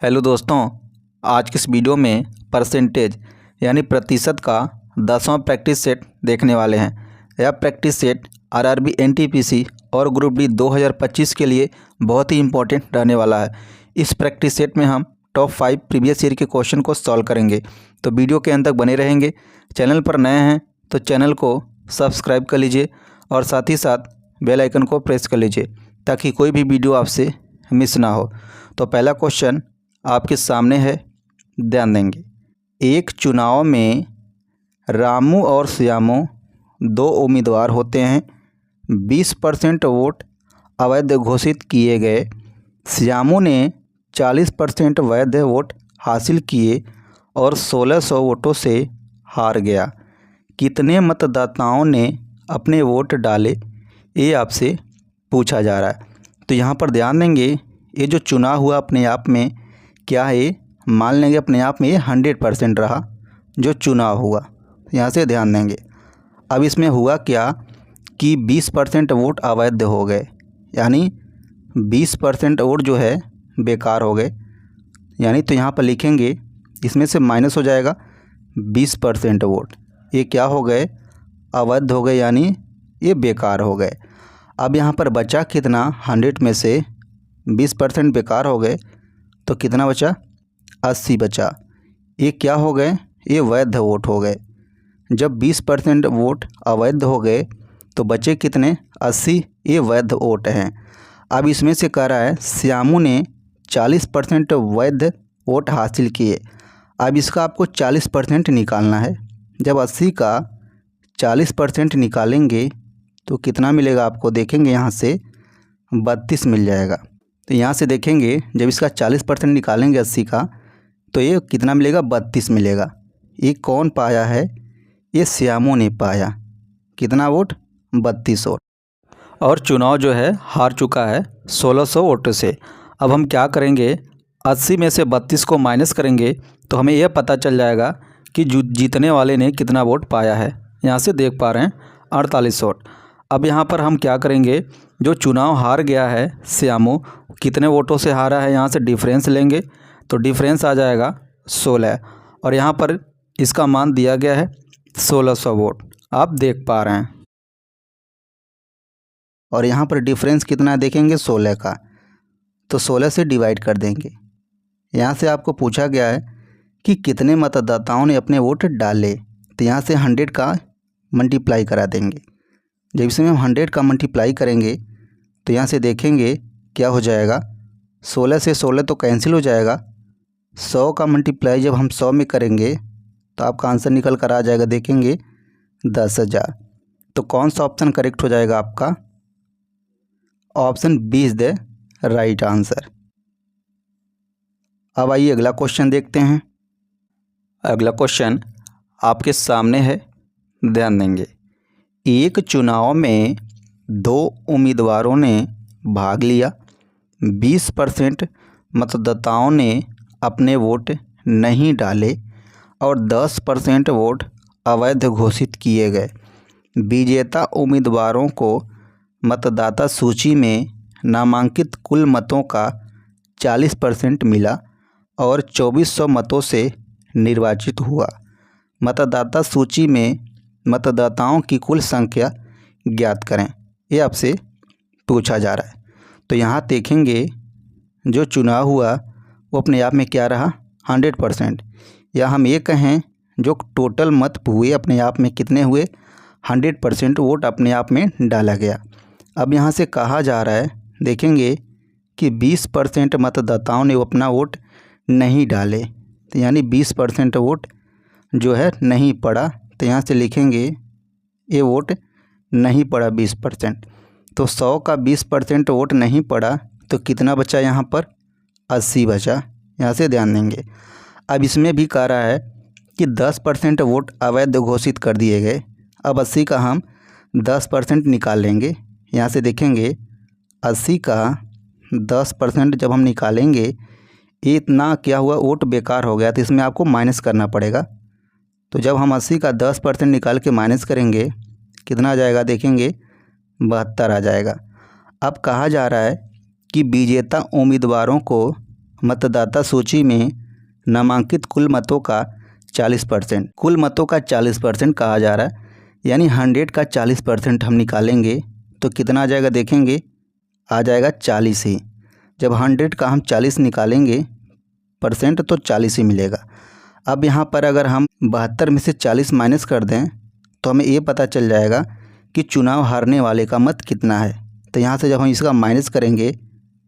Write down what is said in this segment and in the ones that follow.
Hello दोस्तों, आज की इस वीडियो में परसेंटेज यानी प्रतिशत का 10वां प्रैक्टिस सेट देखने वाले हैं। यह प्रैक्टिस सेट आरआरबी एनटीपीसी और ग्रुप डी 2025 के लिए बहुत ही इंपॉर्टेंट रहने वाला है। इस प्रैक्टिस सेट में हम टॉप 5 प्रीवियस ईयर के क्वेश्चन को सॉल्व करेंगे, तो वीडियो के अंत तक बने रहेंगे। चैनल पर नए हैं तो चैनल को सब्सक्राइब कर लीजिए और साथ ही साथ बेल आइकन को प्रेस कर लीजिए ताकि कोई भी वीडियो आपसे मिस ना हो। तो पहला क्वेश्चन आपके सामने है, ध्यान देंगे। एक चुनाव में रामू और श्यामू दो उम्मीदवार होते हैं। 20% वोट अवैध घोषित किए गए। श्यामू ने 40% वैध वोट हासिल किए और 1600 वोटों से हार गया। कितने मतदाताओं ने अपने वोट डाले, ये आपसे पूछा जा रहा है। तो यहाँ पर ध्यान देंगे, ये जो चुनाव हुआ अपने आप में क्या है, मान लेंगे अपने आप में ये 100% रहा जो चुनाव हुआ। यहाँ से ध्यान देंगे। अब इसमें हुआ क्या कि 20% वोट अवैध हो गए, यानी 20% वोट जो है बेकार हो गए। यानी तो यहाँ पर लिखेंगे, इसमें से माइनस हो जाएगा 20% वोट, ये क्या हो गए, अवैध हो गए, यानी ये बेकार हो गए। अब यहाँ पर बचा कितना, 100 में से 20% बेकार हो गए तो कितना बचा, 80 बचा। ये क्या हो गए, ये वैध वोट हो गए। जब 20% वोट अवैध हो गए तो बचे कितने, 80, ये वैध वोट हैं। अब इसमें से कह रहा है श्यामू ने 40% वैध वोट हासिल किए। अब इसका आपको 40% निकालना है। जब 80 का 40% निकालेंगे तो कितना मिलेगा आपको, देखेंगे यहाँ से 32 मिल जाएगा। तो यहाँ से देखेंगे जब इसका 40% निकालेंगे 80 का तो ये कितना मिलेगा, 32 मिलेगा। ये कौन पाया है, ये श्यामू ने पाया। कितना वोट, 32 वोट। और चुनाव जो है हार चुका है 1600 वोटों से। अब हम क्या करेंगे, 80 में से 32 को माइनस करेंगे तो हमें यह पता चल जाएगा कि जीतने वाले ने कितना वोट पाया है। यहाँ से देख पा रहे हैं 48 वोट। अब यहाँ पर हम क्या करेंगे, जो चुनाव हार गया है श्यामू, कितने वोटों से हारा है, यहाँ से डिफरेंस लेंगे तो डिफरेंस आ जाएगा 16 और यहाँ पर इसका मान दिया गया है 1600 वोट, आप देख पा रहे हैं। और यहाँ पर डिफरेंस कितना देखेंगे, 16 का, तो 16 से डिवाइड कर देंगे। यहाँ से आपको पूछा गया है कि कितने मतदाताओं ने अपने वोट डाले, तो यहाँ से 100 का मल्टीप्लाई करा देंगे। जब इसमें हम 100 का मल्टीप्लाई करेंगे तो यहाँ से देखेंगे क्या हो जाएगा, 16 से 16 तो कैंसिल हो जाएगा। 100 का मल्टीप्लाई जब हम 100 में करेंगे तो आपका आंसर निकल कर आ जाएगा, देखेंगे 10,000। तो कौन सा ऑप्शन करेक्ट हो जाएगा आपका, option B is the right answer. अब आइए अगला क्वेश्चन देखते हैं। अगला क्वेश्चन आपके सामने है, ध्यान देंगे। एक चुनाव में 2 उम्मीदवारों ने भाग लिया। 20% मतदाताओं ने अपने वोट नहीं डाले और 10% वोट अवैध घोषित किए गए। विजेता उम्मीदवारों को मतदाता सूची में नामांकित कुल मतों का 40% मिला और 2400 मतों से निर्वाचित हुआ। मतदाता सूची में मतदाताओं की कुल संख्या ज्ञात करें, ये आपसे पूछा जा रहा है। तो यहाँ देखेंगे जो चुनाव हुआ वो अपने आप में क्या रहा, 100%, या हम ये कहें जो टोटल मत हुए अपने आप में कितने हुए, 100% वोट अपने आप में डाला गया। अब यहाँ से कहा जा रहा है, देखेंगे कि 20% मतदाताओं ने अपना वोट नहीं डाले, तो यानी 20% वोट जो है नहीं पड़ा। तो यहाँ से लिखेंगे ये वोट नहीं पड़ा 20%। तो 100 का 20% वोट नहीं पड़ा तो कितना बचा, यहाँ पर 80 बचा। यहाँ से ध्यान देंगे। अब इसमें भी कह रहा है कि 10% वोट अवैध घोषित कर दिए गए। अब 80 का हम 10% निकाल लेंगे। यहाँ से देखेंगे 80 का 10% जब हम निकालेंगे, इतना क्या हुआ, वोट बेकार हो गया, तो इसमें आपको माइनस करना पड़ेगा। तो जब हम 80 का 10% निकाल के माइनस करेंगे कितना आ जाएगा, देखेंगे 72 आ जाएगा। अब कहा जा रहा है कि विजेता उम्मीदवारों को मतदाता सूची में नामांकित कुल मतों का 40%, कुल मतों का 40% कहा जा रहा है, यानी 100 का 40% हम निकालेंगे तो कितना आ जाएगा देखेंगे, आ जाएगा 40 ही। जब 100 का हम 40 निकालेंगे परसेंट तो 40 ही मिलेगा। अब यहाँ पर अगर हम 72 में से 40 माइनस कर दें तो हमें ये पता चल जाएगा कि चुनाव हारने वाले का मत कितना है। तो यहाँ से जब हम इसका माइनस करेंगे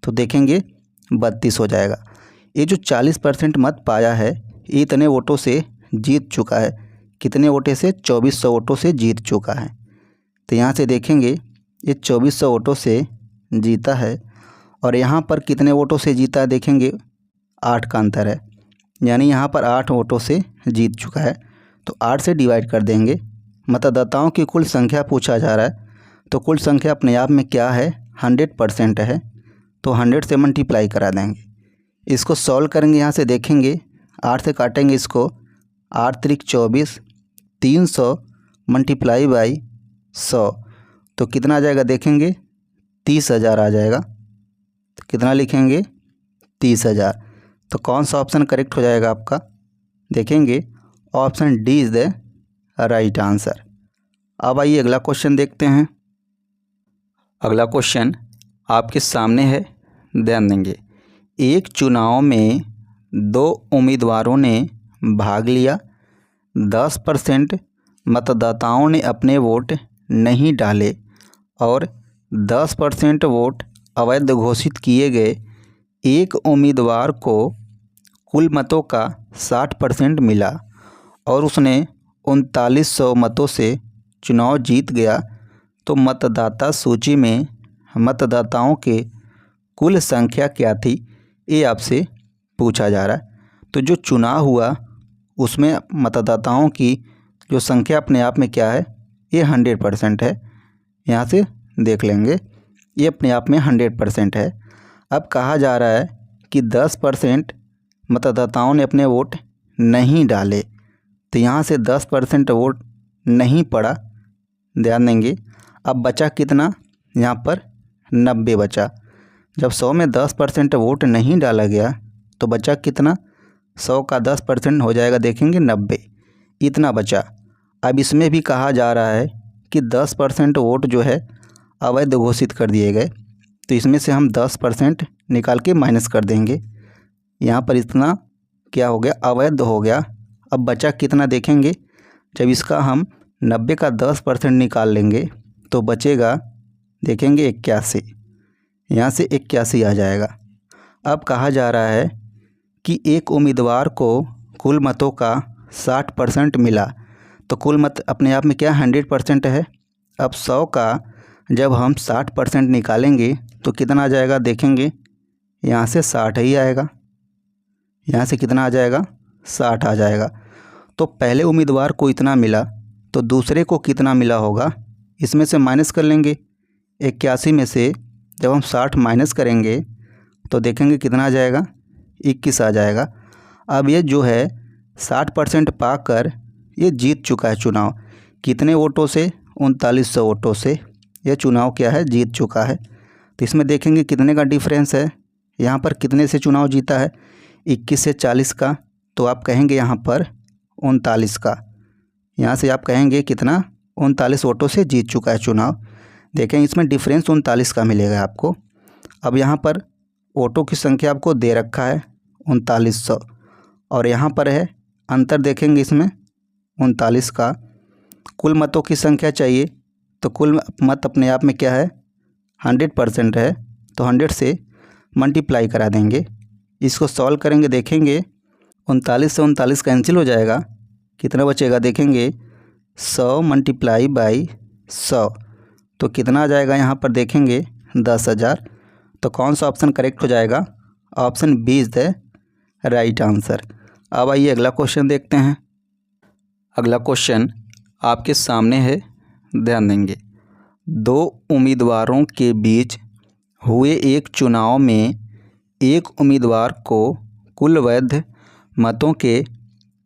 तो देखेंगे 32 हो जाएगा। ये जो 40% मत पाया है ये इतने वोटों से जीत चुका है। कितने वोटों से? 2400 वोटों से जीत चुका है। तो यहाँ से देखेंगे ये 2400 वोटों से जीता है और यहाँ पर कितने वोटों से जीता है देखेंगे, 8 का अंतर है, यानी यहाँ पर 8 वोटों से जीत चुका है। तो 8 से डिवाइड कर देंगे। मतदाताओं की कुल संख्या पूछा जा रहा है तो कुल संख्या अपने आप में क्या है, 100% है, तो 100 से मल्टीप्लाई करा देंगे। इसको सॉल्व करेंगे, यहाँ से देखेंगे 8 से काटेंगे इसको, 8 त्रिक 24, 300 मल्टीप्लाई बाई 100 तो कितना आ जाएगा देखेंगे, 30,000 आ जाएगा। तो कितना लिखेंगे, 30,000। तो कौन सा ऑप्शन करेक्ट हो जाएगा आपका, देखेंगे option D is the right answer. अब आइए अगला क्वेश्चन देखते हैं। अगला क्वेश्चन आपके सामने है, ध्यान देंगे। एक चुनाव में 2 उम्मीदवारों ने भाग लिया, 10% मतदाताओं ने अपने वोट नहीं डाले और 10% वोट अवैध घोषित किए गए। एक उम्मीदवार को कुल मतों का 60% मिला और उसने 3900 मतों से चुनाव जीत गया, तो मतदाता सूची में मतदाताओं के कुल संख्या क्या थी, ये आपसे पूछा जा रहा है। तो जो चुनाव हुआ उसमें मतदाताओं की जो संख्या अपने आप में क्या है, ये 100% है। यहाँ से देख लेंगे ये अपने आप में 100% है। अब कहा जा रहा है कि 10% मतदाताओं ने अपने वोट नहीं डाले, तो यहाँ से 10% वोट नहीं पड़ा, ध्यान देंगे। अब बचा कितना, यहाँ पर 90 बचा। जब 100 में 10% वोट नहीं डाला गया तो बचा कितना, 100 का 10% हो जाएगा देखेंगे 90, इतना बचा। अब इसमें भी कहा जा रहा है कि 10% वोट जो है अवैध घोषित कर दिए गए, तो इसमें से हम 10% निकाल के माइनस कर देंगे। यहाँ पर इतना क्या हो गया, अवैध हो गया। अब बचा कितना देखेंगे, जब इसका हम 90 का 10% निकाल लेंगे तो बचेगा देखेंगे 81, यहाँ से 81 आ जाएगा। अब कहा जा रहा है कि एक उम्मीदवार को कुल मतों का 60% मिला, तो कुल मत अपने आप में क्या 100% है। अब 100 का जब हम 60% निकालेंगे तो कितना आ जाएगा देखेंगे, यहाँ से 60 ही आएगा, यहाँ से कितना आ जाएगा, 60 आ जाएगा। तो पहले उम्मीदवार को इतना मिला तो दूसरे को कितना मिला होगा, इसमें से माइनस कर लेंगे। 81 में से जब हम 60 माइनस करेंगे तो देखेंगे कितना आ जाएगा, 21 आ जाएगा। अब ये जो है 60% पाकर ये जीत चुका है चुनाव। कितने वोटों से, 3900 वोटों से यह चुनाव क्या है, जीत चुका है। तो इसमें देखेंगे कितने का डिफरेंस है, यहाँ पर कितने से चुनाव जीता है, 21 से 40 का, तो आप कहेंगे यहाँ पर 39 का। यहाँ से आप कहेंगे कितना, 39 वोटों से जीत चुका है चुनाव। देखें इसमें डिफरेंस 39 का मिलेगा आपको। अब यहाँ पर वोटों की संख्या आपको दे रखा है 3900 और यहाँ पर है अंतर, देखेंगे इसमें 39 का। कुल मतों की संख्या चाहिए तो कुल मत अपने आप में क्या है, 100% है, तो 100 से मल्टीप्लाई करा देंगे। इसको सॉल्व करेंगे, देखेंगे 39 से 39 कैंसिल हो जाएगा, कितना बचेगा देखेंगे 100 मल्टीप्लाई बाई 100, तो कितना आ जाएगा यहाँ पर देखेंगे 10,000। तो कौन सा ऑप्शन करेक्ट हो जाएगा, option B is the right answer. अब आइए अगला क्वेश्चन देखते हैं। अगला क्वेश्चन आपके सामने है, ध्यान देंगे। 2 उम्मीदवारों के बीच हुए एक चुनाव में एक उम्मीदवार को कुल वैध मतों के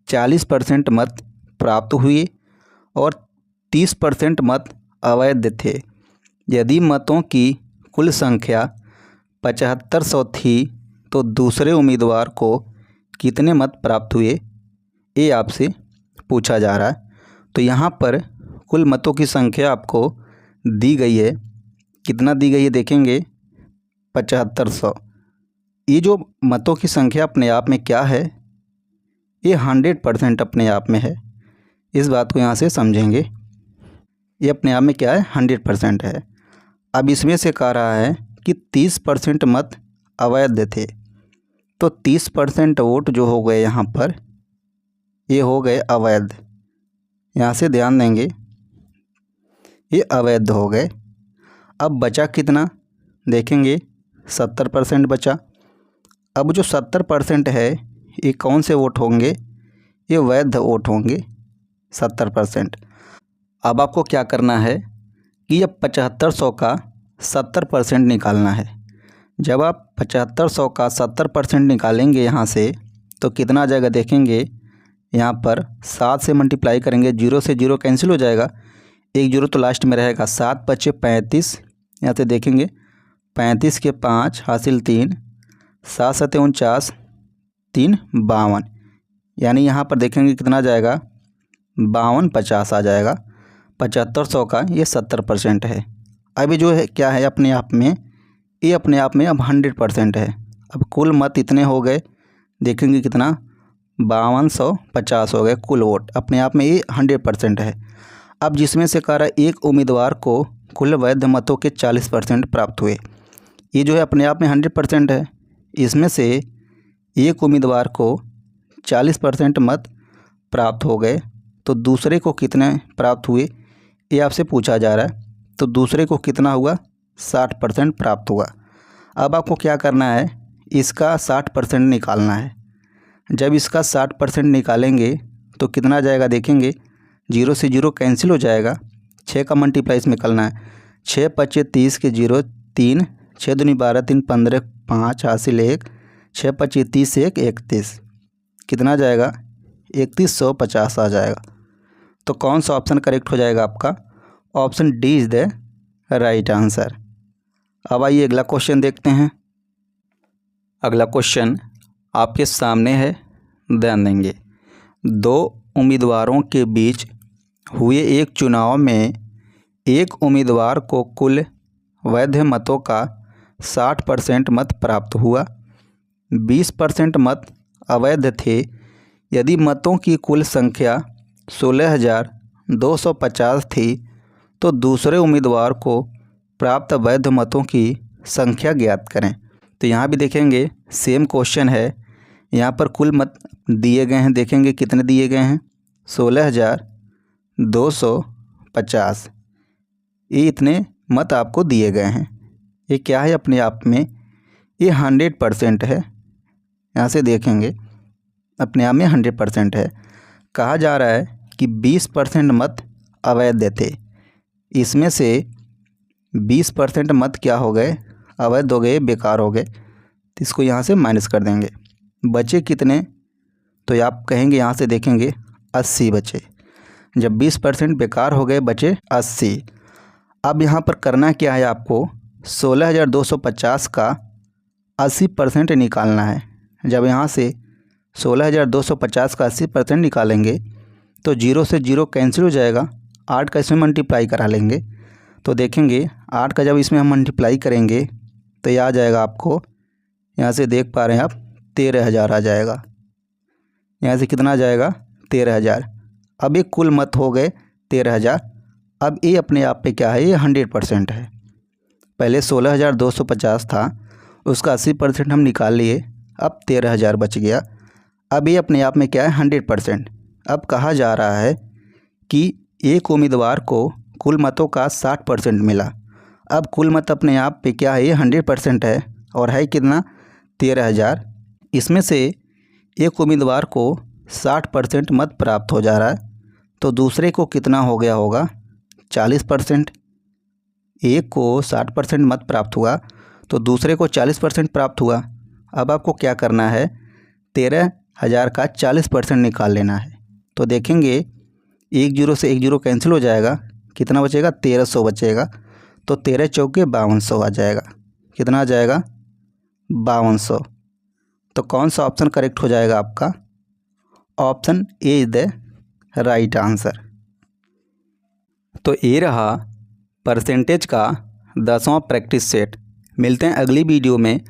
40% मत प्राप्त हुए और 30% मत अवैध थे। यदि मतों की कुल संख्या 7500 थी तो दूसरे उम्मीदवार को कितने मत प्राप्त हुए, ये आपसे पूछा जा रहा है। तो यहाँ पर कुल मतों की संख्या आपको दी गई है। कितना दी गई है देखेंगे, 7500। ये जो मतों की संख्या अपने आप में क्या है, ये 100% अपने आप में है। इस बात को यहाँ से समझेंगे। ये अपने आप में क्या है, 100% है। अब इसमें से कह रहा है कि 30% मत अवैध थे। तो 30% वोट जो हो गए यहाँ पर, ये हो गए अवैध। यहाँ से ध्यान देंगे, ये अवैध हो गए। अब बचा कितना देखेंगे, 70% बचा। अब जो 70% है, ये कौन से वोट होंगे, ये वैध वोट होंगे 70%। अब आपको क्या करना है कि ये 7500 का 70% निकालना है। जब आप 7500 का 70% निकालेंगे यहाँ से, तो कितना आ जाएगा देखेंगे, यहाँ पर 7 से मल्टीप्लाई करेंगे, 0 से 0 कैंसिल हो जाएगा, 1 0 तो लास्ट में रहेगा, 7 बचे 35। यहाँ से देखेंगे 35 के 5 हासिल 3, 7 7 49, 3 52। यानी यहाँ पर देखेंगे कितना आ जाएगा, 52 50 आ जाएगा। 7500 का ये 70% है। अभी जो है क्या है अपने आप में, ये अपने आप में अब 100% है। अब कुल मत इतने हो गए देखेंगे कितना, 5250 हो गए कुल वोट। अपने आप में ये 100% है। अब जिसमें से कह रहा है एक उम्मीदवार को कुल वैध मतों के 40% प्राप्त हुए। ये जो है अपने आप में 100% है। इसमें से एक उम्मीदवार को 40% मत प्राप्त हो गए, तो दूसरे को कितने प्राप्त हुए, ये आपसे पूछा जा रहा है। तो दूसरे को कितना हुआ, 60% प्राप्त हुआ। अब आपको क्या करना है, इसका 60% निकालना है। जब इसका 60% निकालेंगे तो कितना आ जाएगा देखेंगे, 0 से 0 कैंसिल हो जाएगा, 6 का मल्टीप्लाई इसमें करना है, 6 25 30 के 0 3, 6 दूनी 12 3 15 5 हासिल 1, 6 25 30 1 31। कितना आ जाएगा, 3150 आ जाएगा। तो कौन सा ऑप्शन करेक्ट हो जाएगा आपका, option D is the right answer. अब आइए अगला क्वेश्चन देखते हैं। अगला क्वेश्चन आपके सामने है, ध्यान देंगे। 2 उम्मीदवारों के बीच हुए एक चुनाव में एक उम्मीदवार को कुल वैध मतों का 60% मत प्राप्त हुआ, 20% मत अवैध थे। यदि मतों की कुल संख्या 16,250 थी, तो दूसरे उम्मीदवार को प्राप्त वैध मतों की संख्या ज्ञात करें। तो यहाँ भी देखेंगे सेम क्वेश्चन है। यहाँ पर कुल मत दिए गए हैं, देखेंगे कितने दिए गए हैं, 16,250। ये इतने मत आपको दिए गए हैं। ये क्या है अपने आप में, ये 100% है। यहाँ से देखेंगे अपने आप में 100% है। कहा जा रहा है कि 20% मत अवैध थे। इसमें से 20% मत क्या हो गए, अवैध हो गए, बेकार हो गए। तो इसको यहाँ से माइनस कर देंगे। बचे कितने, तो आप कहेंगे यहाँ से देखेंगे 80 बचे। जब 20% बेकार हो गए, बचे 80। अब यहाँ पर करना क्या है, आपको 16,250 का 80% निकालना है। जब यहाँ से 16,250 का 80% निकालेंगे तो 0 से 0 कैंसिल हो जाएगा, 8 का इसमें मल्टीप्लाई करा लेंगे। तो देखेंगे 8 का जब इसमें हम मल्टीप्लाई करेंगे तो ये आ जाएगा आपको, यहाँ से देख पा रहे हैं आप, 13,000 आ जाएगा। यहाँ से कितना आ जाएगा, 13,000। अब ये कुल मत हो गए 13,000। अब ये अपने आप पे क्या है, ये 100% है। पहले 16,250 था, उसका 80% हम निकाल लिए, अब 13,000 बच गया। अब ये अपने आप में क्या है, 100%। अब कहा जा रहा है कि एक उम्मीदवार को कुल मतों का 60% मिला। अब कुल मत अपने आप पे क्या है, ये 100% है और है कितना, 13,000। इसमें से एक उम्मीदवार को 60% मत प्राप्त हो जा रहा है, तो दूसरे को कितना हो गया होगा, 40%। एक को 60% मत प्राप्त हुआ तो दूसरे को 40% प्राप्त हुआ। अब आपको क्या करना है, 13,000 का 40% निकाल लेना है। तो देखेंगे 1 0 से 1 0 कैंसिल हो जाएगा, कितना बचेगा, 1300 बचेगा। तो 13 चौके 5200 आ जाएगा। कितना आ जाएगा, 5200। तो कौन सा ऑप्शन करेक्ट हो जाएगा आपका? Option A is the right answer. तो ये रहा परसेंटेज का 10वां प्रैक्टिस सेट। मिलते हैं अगली वीडियो में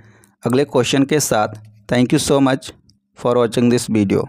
अगले क्वेश्चन के साथ। Thank you so much for watching this video.